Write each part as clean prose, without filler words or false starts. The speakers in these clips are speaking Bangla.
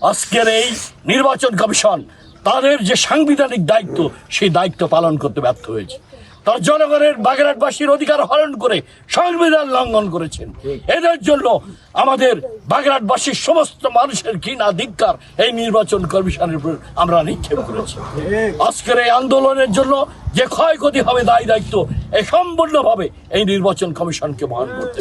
আজকের এই নির্বাচন কমিশন তাদের যে সাংবিধানিক দায়িত্ব সেই দায়িত্ব পালন করতে ব্যর্থ হয়েছে। তারা জনগণের বাগেরহাটবাসীর অধিকার হরণ করে সংবিধান লঙ্ঘন করেছেন। এদের জন্য আমাদের বাগেরহাটবাসীর সমস্ত মানুষের ঘৃণা ধিক্কার এই নির্বাচন কমিশনের উপর আমরা নিক্ষেপ করেছি। আজকের এই আন্দোলনের জন্য যে ক্ষয়ক্ষতি হবে দায়ী দায়িত্ব এই সম্পূর্ণভাবে এই নির্বাচন কমিশনকে বহন করতে।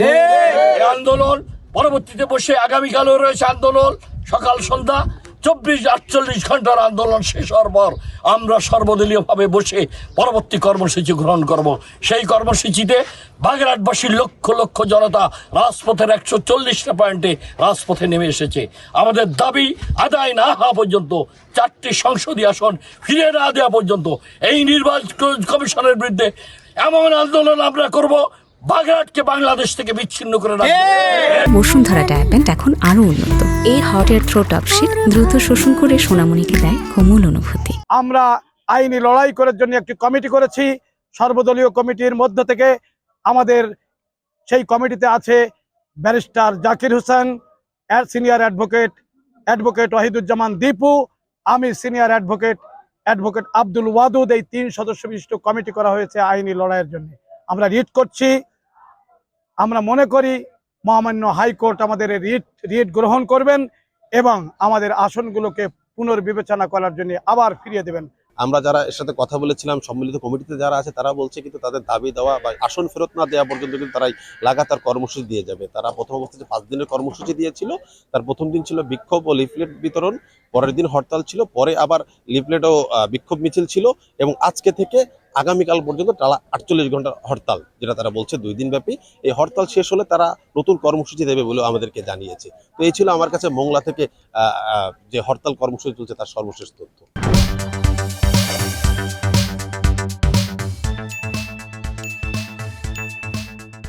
এই আন্দোলন পরবর্তীতে বসে আগামীকালও রয়েছে আন্দোলন, সকাল সন্ধ্যা 24-48 ঘন্টার আন্দোলন শেষ হওয়ার পর আমরা সর্বদলীয়ভাবে বসে পরবর্তী কর্মসূচি গ্রহণ করব। সেই কর্মসূচিতে বাগেরহাটবাসীর লক্ষ লক্ষ জনতা রাজপথের 140টা পয়েন্টে রাজপথে নেমে এসেছে। আমাদের দাবি আদায় না হওয়া পর্যন্ত, 4টি সংসদীয় আসন ফিরে না দেওয়া পর্যন্ত এই নির্বাচন কমিশনের বিরুদ্ধে এমন আন্দোলন আমরা করব বাগেরহাটকে বাংলাদেশ থেকে বিচ্ছিন্ন করে রাখবে। বসুন্ধরা ডায়াপেন্ট এখন আরো উন্নত। এই হট এয়ার থ্রো টপশিট দ্রুত শোষণ করে সোনামণিকে দেয় কোমল অনুভূতি। আমরা আইনি লড়াই করার জন্য একটি কমিটি করেছি। সর্বদলীয় কমিটির মধ্য থেকে আমাদের সেই কমিটিতে আছে barrister Zakir Hossain, senior advocate Wahiduzzaman Dipu, আমি সিনিয়র অ্যাডভোকেট আব্দুল ওয়াদুদ। এই 3 সদস্য বিশিষ্ট কমিটি করা হয়েছে আইনি লড়াইয়ের জন্য। আমরা রিট করছি। আমরা মনে করি মহামান্য হাইকোর্ট আমাদের রিট গ্রহণ করবেন এবং আমাদের আসনগুলোকে পুনর্বিবেচনা করার জন্য আবার ফিরিয়ে দেবেন। আমরা যারা এর সাথে কথা বলেছিলাম, সম্মিলিত কমিটিতে যারা আছে তারা বলছে কিন্তু তাদের দাবি দেওয়া বা আসন ফেরত না দেওয়া পর্যন্ত কিন্তু তারাই লাগাতার কর্মসূচি দিয়ে যাবে। তারা প্রথম অবস্থায় যে 5 দিনের কর্মসূচি দিয়েছিল, তার প্রথম দিন ছিল বিক্ষোভ ও লিফলেট বিতরণ, পরের দিন হরতাল ছিল, পরে আবার লিফলেট ও বিক্ষোভ মিছিল ছিল এবং আজকে থেকে আগামীকাল পর্যন্ত টানা 48 ঘন্টার হরতাল, যেটা তারা বলছে 2 দিন ব্যাপী। এই হরতাল শেষ হলে তারা নতুন কর্মসূচি দেবে বলেও আমাদেরকে জানিয়েছে। তো এই ছিল আমার কাছে মোংলা থেকে যে হরতাল কর্মসূচি চলছে তার সর্বশেষ তথ্য।